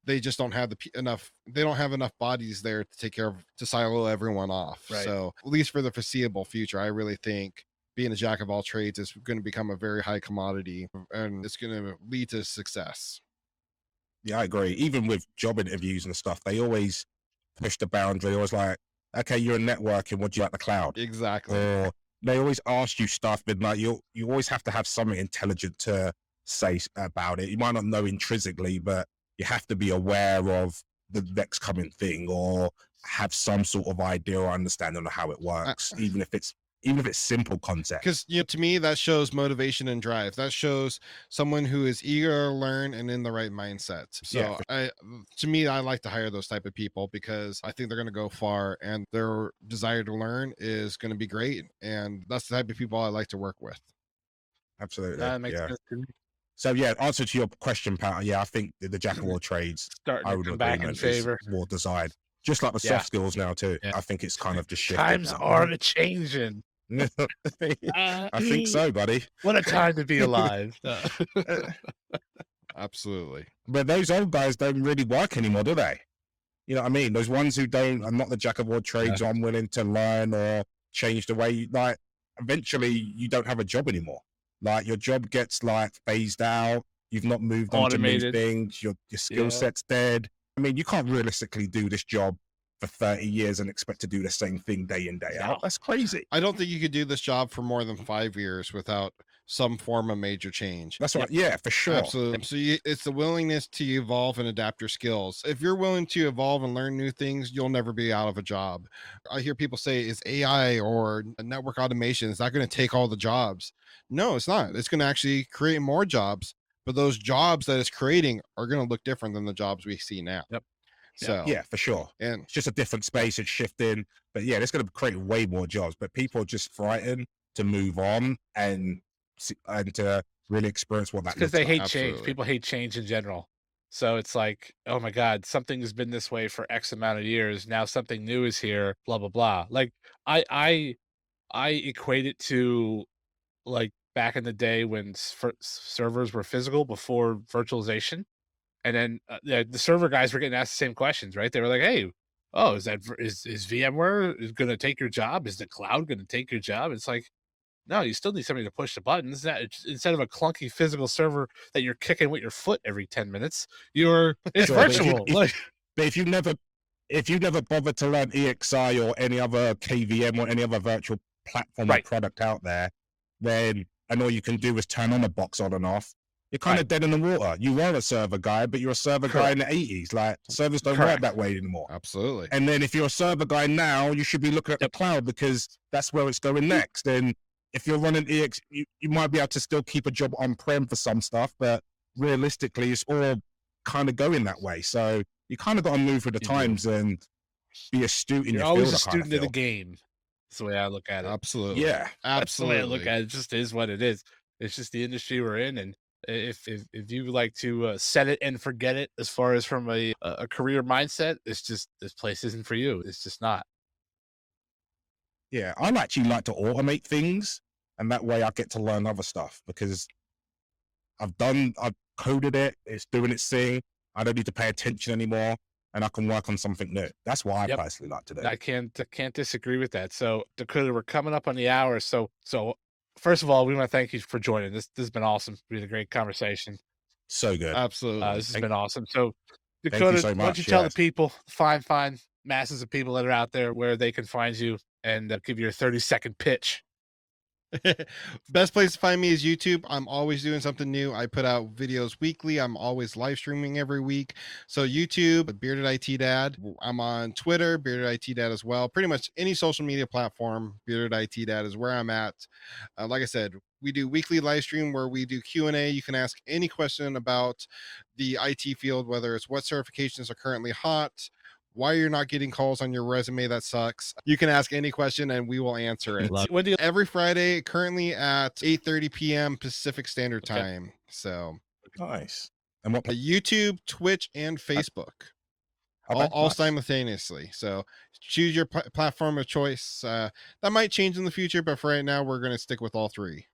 they just don't have they don't have enough bodies there to take care of, to silo everyone off. Right. So at least for the foreseeable future, I really think being a jack of all trades is going to become a very high commodity, and it's going to lead to success. Yeah, I agree. Even with job interviews and stuff, they always push the boundary. Always like, okay, you're in networking. What do you like the cloud? Exactly. Or they always ask you stuff, but like you always have to have something intelligent to say about it. You might not know intrinsically, but you have to be aware of the next coming thing or have some sort of idea or understanding of how it works, even if it's simple concept. Because to me, that shows motivation and drive. That shows someone who is eager to learn and in the right mindset. So to me, I like to hire those type of people because I think they're going to go far and their desire to learn is going to be great. And that's the type of people I like to work with. Absolutely. that makes sense to me. So answer to your question, Pat. Yeah, I think the jack of all trades, Starting I would to come back in favor. more desired. Just like the soft skills now too. I think it's kind of just shifted. Times are changing. I think so, buddy. What a time to be alive. Absolutely. But those old guys don't really work anymore, do they? You know what I mean? Those ones who don't, I'm not the jack of all trades, I'm willing to learn or change the way like eventually you don't have a job anymore. Like your job gets like phased out. You've not moved on to new Automated. things. Your skill Yeah. set's dead. I mean, you can't realistically do this job for 30 years and expect to do the same thing day in, day No. out. That's crazy. I don't think you could do this job for more than 5 years without some form of major change. That's right. Yeah, for sure. Absolutely. So it's the willingness to evolve and adapt your skills. If you're willing to evolve and learn new things, you'll never be out of a job. I hear people say, is AI or network automation, is that going to take all the jobs? No, it's not. It's going to actually create more jobs, but those jobs that it's creating are going to look different than the jobs we see now. Yep. So, Yeah, for sure. and It's just a different space. It's shifting. But yeah, it's going to create way more jobs. But people are just frightened to move on and to really experience what that Because looks they like. hate change. Absolutely. People hate change in general. So it's like, oh my God, something's been this way for X amount of years. Now something new is here, blah, blah, blah. Like I equate it to like back in the day when servers were physical before virtualization. And then the server guys were getting asked the same questions, right? They were like, "Hey, oh, is VMware going to take your job? Is the cloud going to take your job?" It's like, no, you still need somebody to push the buttons. Instead of a clunky physical server that you're kicking with your foot every 10 minutes, it's Sure, but if you- virtual. if- Like, But if you've never bothered to learn EXI or any other KVM or any other virtual platform or Right. product out there, then and all you can do is turn on a box on and off. You're kind Right. of dead in the water. You were a server guy, but you're a server guy in the 80s. Like servers don't work Correct. that way anymore. absolutely. And then if you're a server guy now, you should be looking at the cloud because that's where it's going next. And if you're running EX, you might be able to still keep a job on-prem for some stuff, but realistically, it's all kind of going that way. So you kind of got to move with the You do. times and be astute in you're your always field. a student of the game. That's the way I look at it. Absolutely. Yeah, That's the way I look Absolutely. at it. It just is what it is. It's just the industry we're in, and if you like to set it and forget it, as far as from a career mindset, it's just this place isn't for you. It's just not. yeah. I actually like to automate things, and that way I get to learn other stuff because I've coded it. It's doing its thing. I don't need to pay attention anymore, and I can work on something new. That's what I Yep. personally like to do. I can't disagree with that. So Dakota, we're coming up on the hour. So first of all, we want to thank you for joining. This has been awesome. It's been a great conversation. So good. Absolutely. This has been awesome. So you Dakota, so why don't you much, tell the yes. people, fine masses of people that are out there, where they can find you, and give you a 30-second pitch. Best place to find me is YouTube. I'm always doing something new. I put out videos weekly. I'm always live streaming every week. So YouTube, Bearded IT Dad. I'm on Twitter, Bearded IT Dad as well. Pretty much any social media platform, Bearded IT Dad is where I'm at. Like I said, we do weekly live stream where we do Q&A. You can ask any question about the IT field, whether it's what certifications are currently hot, why you're not getting calls on your resume that sucks. You can ask any question and we will answer it. When do you Every Friday, currently at 8:30 p.m. Pacific Standard Okay. Time. So Nice. And what? YouTube, Twitch, and Facebook, Okay, all nice. simultaneously. So choose your platform of choice. That might change in the future, but for right now, we're going to stick with all three.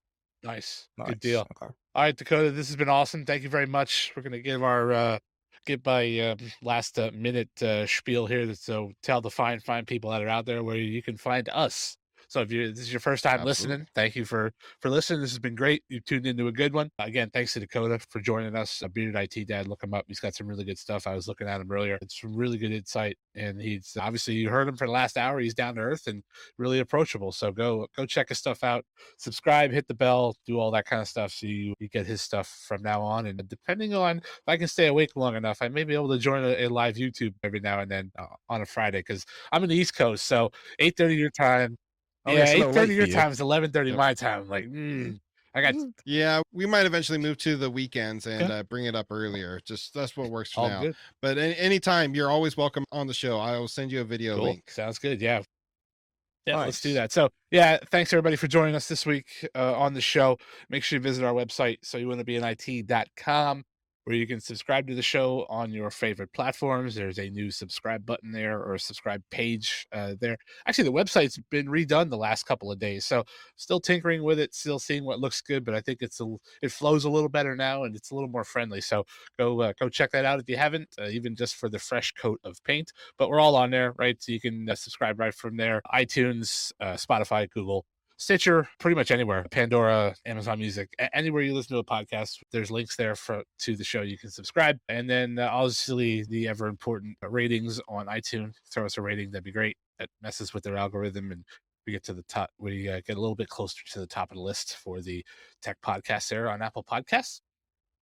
Nice. Nice. Good deal. Okay. All right, Dakota, this has been awesome. Thank you very much. We're gonna give our get my last minute spiel here. So tell the fine people that are out there where you can find us. So if this is your first time Absolutely. listening, thank you for listening. This has been great. You tuned into a good one. Again, thanks to Dakota for joining us. Bearded IT Dad, look him up. He's got some really good stuff. I was looking at him earlier. It's some really good insight, and he's obviously, you heard him for the last hour. He's down to earth and really approachable. So go check his stuff out. Subscribe, hit the bell, do all that kind of stuff, so you get his stuff from now on. And depending on if I can stay awake long enough, I may be able to join a live YouTube every now and then on a Friday, because I'm in the East Coast. So 8:30 your time. Oh, Yeah, it's a little 8:30 late for your you. time is 11:30 Yep. my time. Like, I got Yeah, we might eventually move to the weekends and bring it up earlier. Just that's what works for all now. good. But anytime, you're always welcome on the show. I will send you a video Cool. link. Sounds good. Yeah. Yeah, let's do Nice. that. So, yeah, thanks everybody for joining us this week on the show. Make sure you visit our website, soyouwannabeinit.com, where you can subscribe to the show on your favorite platforms. There's a new subscribe button there, or a subscribe page there. Actually, the website's been redone the last couple of days, so still tinkering with it, still seeing what looks good, but I think it flows a little better now, and it's a little more friendly. So go check that out if you haven't, even just for the fresh coat of paint. But we're all on there, right? So you can subscribe right from there. iTunes, Spotify, Google. Stitcher, pretty much anywhere, Pandora, Amazon Music, anywhere you listen to a podcast, there's links there to the show. You can subscribe. And then obviously the ever important ratings on iTunes. Throw us a rating. That'd be great. That messes with their algorithm and we get to the top. We get a little bit closer to the top of the list for the tech podcast there on Apple Podcasts.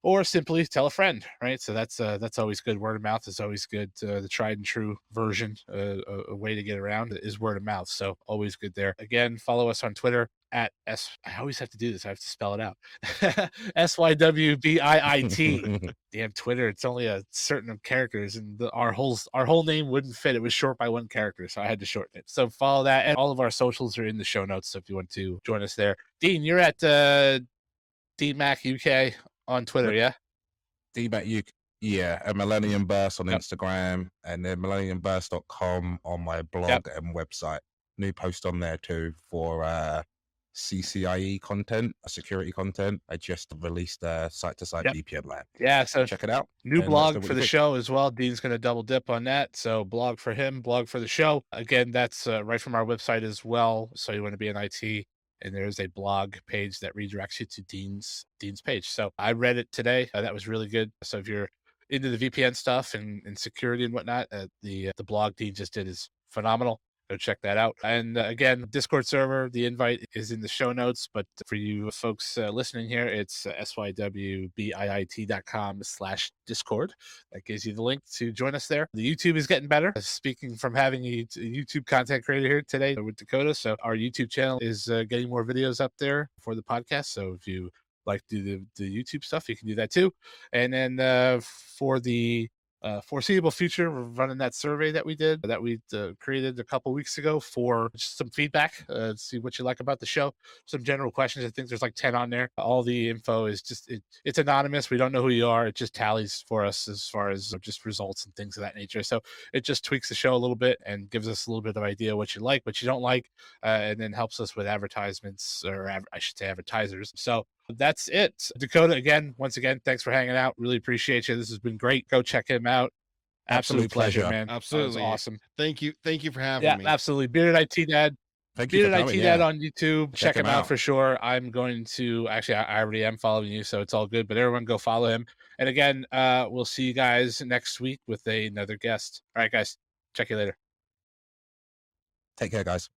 Or simply tell a friend, right? So that's always good. Word of mouth is always good. The tried and true version, a way to get around is word of mouth. So always good there. Again, follow us on Twitter at S. I always have to do this. I have to spell it out. SYWBIIT. Damn Twitter. It's only a certain of characters, and our whole name wouldn't fit. It was short by one character, so I had to shorten it. So follow that, and all of our socials are in the show notes. So if you want to join us there, Dean, you're at DMac UK on Twitter, yeah? DBAT UK, yeah, a Millennium Burst on Instagram, and then millenniumburst.com on my blog and website. New post on there too for CCIE content, security content. I just released a site-to-site VPN LAN. Yeah, so check it out. New blog for the show as well. Dean's going to double dip on that. So blog for him, blog for the show. Again, that's right from our website as well. So you want to be in IT. And there's a blog page that redirects you to Dean's page. So I read it today. That was really good. So if you're into the VPN stuff and security and whatnot, the blog Dean just did is phenomenal. Go check that out. And again, Discord server, the invite is in the show notes. But for you folks listening here, it's sywbiit.com/Discord. That gives you the link to join us there. The YouTube is getting better. Speaking from having a YouTube content creator here today with Dakota. So our YouTube channel is getting more videos up there for the podcast. So if you like to do the YouTube stuff, you can do that too. And then for the foreseeable future, we're running that survey that we created a couple weeks ago for just some feedback, see what you like about the show, some general questions. I think there's like 10 on there. All the info is just it's anonymous. We don't know who you are. It just tallies for us as far as just results and things of that nature. So it just tweaks the show a little bit and gives us a little bit of idea what you like, what you don't like, and then helps us with advertisements, or I should say advertisers. So that's it. Dakota, again, once again, thanks for hanging out. Really appreciate you. This has been great. Go check him out. Absolute pleasure, man. Absolutely awesome. Thank you for having me. Absolutely. Bearded IT Dad. Thank you. Bearded IT Dad on YouTube. Check him out for sure. I'm going to actually, I already am following you, so it's all good. But everyone, go follow him. And again, we'll see you guys next week with another guest. All right, guys. Check you later. Take care, guys.